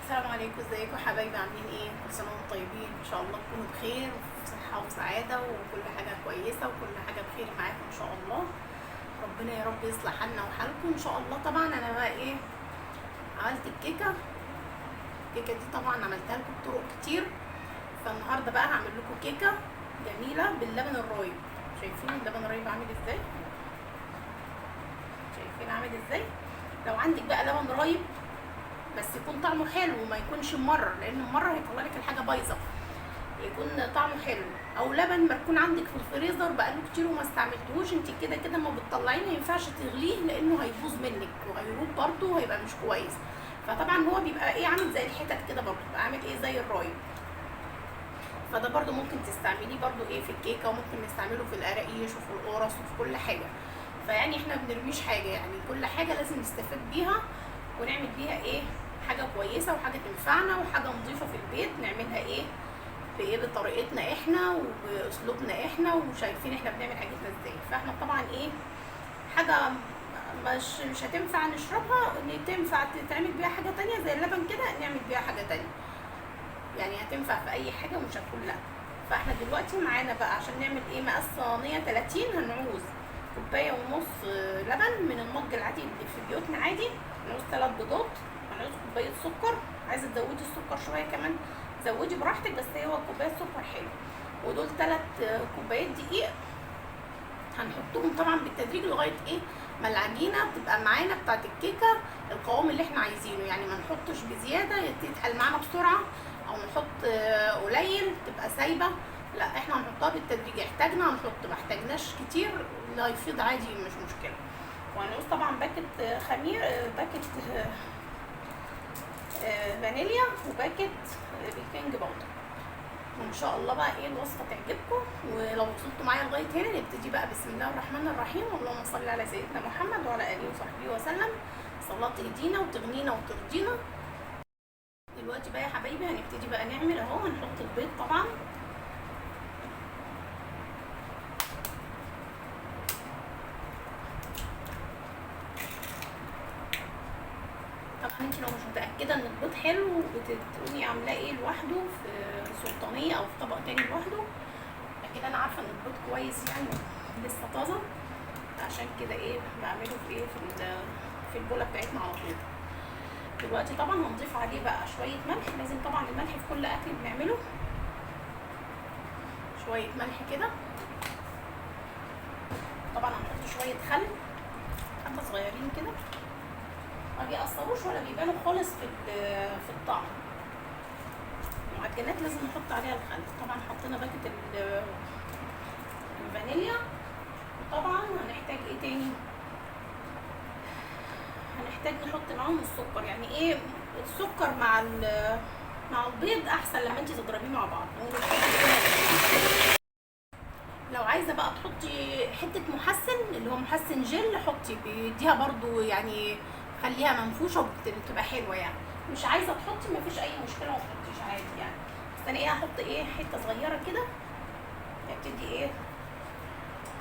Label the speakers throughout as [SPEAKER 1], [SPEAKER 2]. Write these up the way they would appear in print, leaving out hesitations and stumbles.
[SPEAKER 1] السلام عليكم، ازيكم حبايبي؟ عاملين ايه؟ كل سنه وانتم طيبين، ان شاء الله تكونوا بخير وفي صحه وسعاده وكل حاجه كويسه وكل حاجه بخير معاكم ان شاء الله. ربنا يا رب يصلح حالنا وحالكم ان شاء الله. طبعا انا بقى ايه، عملت الكيكه دي طبعا عملتها لكم بطرق كتير، فالنهارده بقى هعمل لكم كيكه جميله باللبن الرايب. شايفين اللبن الرايب عامل ازاي؟ شايفين عامل ازاي؟ لو عندك بقى لبن رايب بس يكون طعمه حلو وما يكونش ممرر، لان الممرر هيطلع لك الحاجه بايظه. يكون طعمه حلو، او لبن مركون عندك في الفريزر بقاله كتير وما استعملتوش، انت كده كده ما بتطلعيه، ما ينفعش تغليه لانه هيبوظ منك وهيروب برده وهيبقى مش كويس. فطبعا هو بيبقى ايه، عامل زي الحتت كده برده، بيبقى عامل ايه زي الرايب. فده برده ممكن تستعمليه برده ايه في الكيكه، وممكن نستعمله في القراقيش وفي القرص وفي كل حاجه. فيعني احنا بنرميش حاجه، يعني كل حاجه لازم نستفاد بيها ونعمل بيها ايه، حاجه كويسه وحاجه تنفعنا وحاجه نظيفه في البيت نعملها ايه بايه، بطريقتنا احنا وباسلوبنا احنا، وشايفين احنا بنعمل حاجتنا ازاي. فاحنا طبعا ايه، حاجه مش هتنفع نشربها، ان تنفع تتعمل بيها حاجه تانية زي اللبن كده، نعمل بيها حاجه تانية، يعني هتنفع في اي حاجه ومش هتكون لا. فاحنا دلوقتي معانا بقى عشان نعمل ايه مقاس صينيه 30، هنعوز كوبايه ونص لبن من المج العادي اللي في بيوتنا عادي، هنعوز 3 بيضات، هنعوز كوبايه سكر، عايزه تزودي السكر شويه كمان زودي براحتك، بس هو كوبايه سكر حلو، ودول 3 كوبايات دقيق هنحطهم طبعا بالتدريج لغايه ايه ما العجينه تبقى معانا بتاعت الكيكه القوام اللي احنا عايزينه، يعني ما نحطش بزياده تتقل معانا بسرعه، او نحط قليل تبقى سايبه، لا احنا هنحطها بالتدريج، احتاجنا هنحط، ما احتاجناش كتير لا يفيض عادي مش مشكله. وهنعوز طبعا باكت خمير، باكت فانيليا، وباكت بيكنج باودر. وان شاء الله بقى ايه الوصفه تعجبكم، ولو وصلتوا معايا لغايه هنا نبتدي بقى بسم الله الرحمن الرحيم، اللهم صل على سيدنا محمد وعلى اله وصحبه وسلم، صلاه تهدينا وتغنينا وترضينا. دلوقتي بقى يا حبايبي هنبتدي بقى نعمل اهو، هنحط البيض طبعا، طبعا انت لو مش متاكده ان البيض حلو بتقومي عاملاه ايه لوحده في سلطانيه او في طبق تاني لوحده، لكن انا عارفه ان البيض كويس يعني لسه طازه، عشان كده ايه بعمله في ايه في البوله بتاعتنا على طول. دلوقتي طبعا هنضيف عليه بقى شويه ملح، لازم طبعا الملح في كل اكل بنعمله، شويه ملح كده، طبعا هنحط شويه خل حبه صغيرين كده، ما بيأثروش ولا بيبانوا خالص في الطعم. المعجنات لازم نحط عليها الخل. طبعا حطينا باكت الفانيليا، وطبعا هنحتاج ايه تاني، هنحتاج نحط معاهم السكر، يعني ايه السكر مع البيض احسن لما انت تضربيه مع بعض. لو عايزه بقى تحطي حته محسن اللي هو محسن جل حطي، بيديها برضو يعني خليها منفوشه وبتبقى حلوه يعني. مش عايزه تحطي مفيش اي مشكله، ما تحطيش عادي يعني، بس انا ايه هحط ايه حته صغيره كده تدي ايه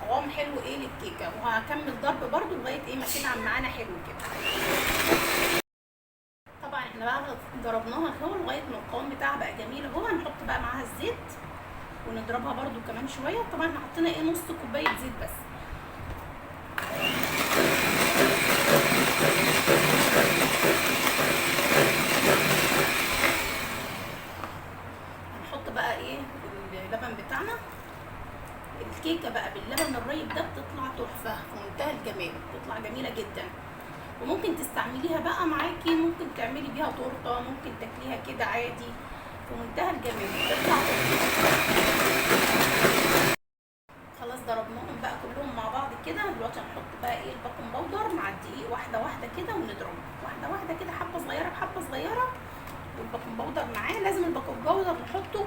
[SPEAKER 1] قوام حلو ايه للكيكه، وهكمل ضرب برضو لغايه ايه ما تنعم معانا حلو كده. طبعا احنا بقى ضربناها اهو لغايه ما القوام بتاعها بقى جميل اهو، هنحط بقى معاها الزيت ونضربها برضو كمان شويه. طبعا احنا حطينا ايه نص كوبايه زيت بس. هنحط بقى ايه اللبن بتاعنا. الكيكه بقى باللبن الرايب ده بتطلع تحفه في منتهى الجمال، بتطلع جميله جدا، وممكن تستعمليها بقى معاكي، ممكن تعملي بيها تورته، ممكن تاكليها كده عادي في منتهى الجمال، بتطلع خلاص ضربناهم بقى كلهم مع بعض كده. دلوقتي هنحط بقى ايه البيكنج باودر مع الدقيق واحده واحده كده، ونضرب واحده واحده كده حبه صغيره بحبه صغيره، والبيكنج باودر معاه. لازم البيكنج باودر نحطه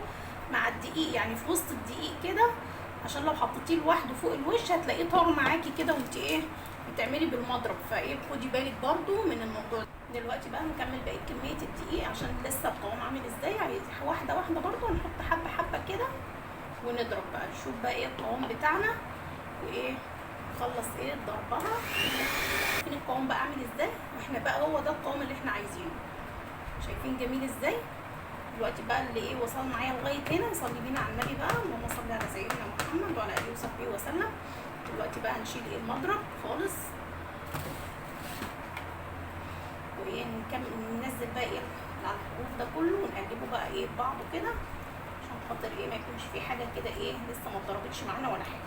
[SPEAKER 1] مع الدقيق، يعني في وسط الدقيق كده، عشان لو حطيتيه لوحده فوق الوش هتلاقيه طار معاكي كده وانت ايه بتعملي بالمضرب، فايه خدي بالك برضو من الموضوع. دلوقتي بقى نكمل بقيه كميه الدقيق عشان لسه القوام عامل ازاي، عايز واحده واحده برضو نحط حبه حبه كده ونضرب بقى، نشوف بقى ايه القوام بتاعنا وايه نخلص ايه ضربها. شايفين القوام بقى عامل ازاي، واحنا بقى هو ده القوام اللي احنا عايزينه. شايفين جميل ازاي؟ دلوقتي بقى اللي ايه وصل معايا لغايه هنا يصلي بينا على النبي بقى، اللهم صل على سيدنا محمد وعلى اله وصحبه وسلم. دلوقتي بقى هنشيل ايه المضرب خالص، وايه ننزل بقى ايه على الحروف ده كله ونقلبه بقى ايه ببعضه كده عشان خاطر ايه ما يكونش في حاجه كده ايه لسه ما اتضربتش معانا ولا حاجه.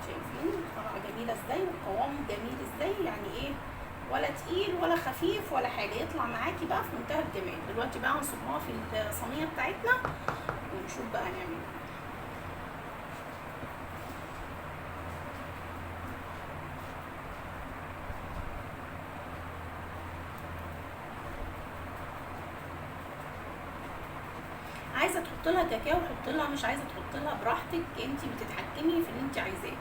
[SPEAKER 1] شايفين طالعه جميله ازاي والقوام جميل ازاي، يعني ايه ولا تقيل ولا خفيف ولا حاجه، يطلع معاكي بقى في منتهى الجمال. دلوقتي بقى هنصبها في الصينيه بتاعتنا ونشوف بقى هنعمل ايه. عايزه تحط لها كاكاو حط لها، مش عايزه تحط لها براحتك، انت بتتحكمي في اللي انت عايزاه.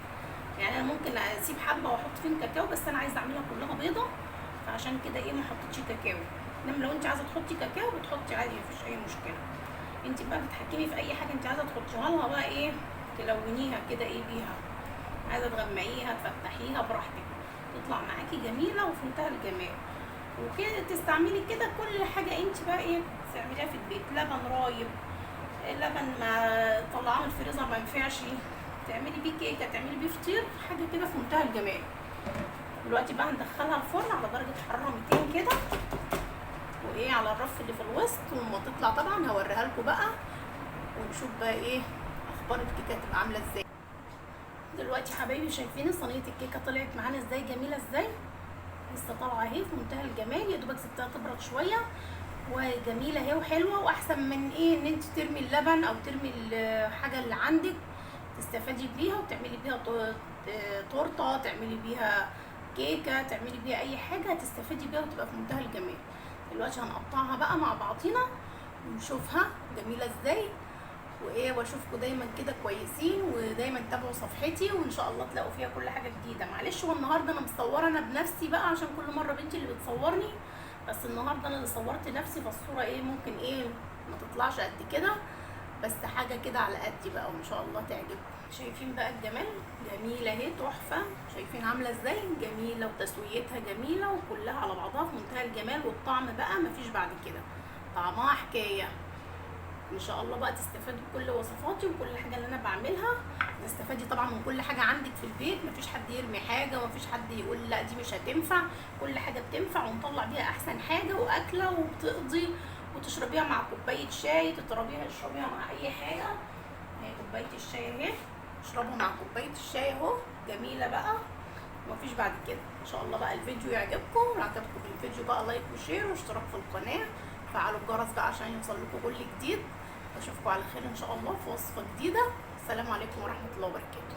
[SPEAKER 1] يعني انا ممكن اسيب حبه واحط فيهم كاكاو، بس انا عايزه اعملها كلها بيضه فعشان كده ايه ما حطيتش كاكاو. انما لو انت عايزه تحطي كاكاو بتحطي عادي مفيش اي مشكله. انت بقى بتتحكمي في اي حاجه انت عايزه تحطيها لها بقى ايه تلونيها كده ايه بيها، عايزه تغمقيها تفتحيها براحتك، تطلع معاكي جميله وفي منتهى الجمال. وكده تستعملي كده كل حاجه انت بقى ايه تعمليها في البيت. لبن رايب، لبن ما طلعاه من الفريزر ما ينفعش، تعملي بيه كيكه، تعملي بيه فطير، حاجه كده في منتهى الجمال. دلوقتي بقى هندخلها الفرن على درجه حراره 200 كده، وايه على الرف اللي في الوسط، وما تطلع طبعا هوريها لكم بقى ونشوف بقى ايه اخبار الكيكه تبقى عامله ازاي. دلوقتي حبايبي شايفين صينيه الكيكه طلعت معانا ازاي جميله ازاي، لسه طالعه اهي في منتهى الجمال، يا دوبك سبتها تبرد شويه وجميله اهي وحلوه، واحسن من ايه ان انت ترمي اللبن او ترمي الحاجه اللي عندك، تستفادي بيها وتعملي بيها تورته، تعملي بيها كيكه، تعملي بيها اي حاجه هتستفادي بيها وتبقى في منتهى الجمال. دلوقتي هنقطعها بقى مع بعضينا ونشوفها جميله ازاي وايه، واشوفكم دايما كده كويسين، ودايما تابعوا صفحتي وان شاء الله تلاقوا فيها كل حاجه جديده. معلش هو النهارده انا مصوره انا بنفسي بقى عشان كل مره بنتي اللي بتصورني، بس النهارده انا اللي صورت نفسي، فالصوره ايه ممكن ايه ما تطلعش قد كده، بس حاجه كده على قدي بقى وان شاء الله تعجبكم. شايفين بقى الجمال جميله اهي تحفه، شايفين عامله ازاي جميله وتسويتها جميله وكلها على بعضها في منتهى الجمال، والطعم بقى مفيش بعد كده، طعمها حكايه. ان شاء الله بقى تستفادوا بكل وصفاتي وكل حاجه اللي انا بعملها، تستفادي طبعا من كل حاجه عندك في البيت، مفيش حد يرمي حاجه ومفيش حد يقول لا دي مش هتنفع، كل حاجه بتنفع ونطلع بيها احسن حاجه واكله وبتقضي، وتشربيها مع كوبايه شاي، تشربيها مع اي حاجه. اهي كوبايه الشاي اهي، اشربها مع كوبايه الشاي اهو جميله بقى ومفيش بعد كده. ان شاء الله بقى الفيديو يعجبكم، لو عجبكم الفيديو بقى لايك وشير واشتراك في القناه، فعلوا الجرس بقى عشان يوصل لكم كل جديد. اشوفكم على خير ان شاء الله في وصفه جديده. السلام عليكم ورحمه الله وبركاته.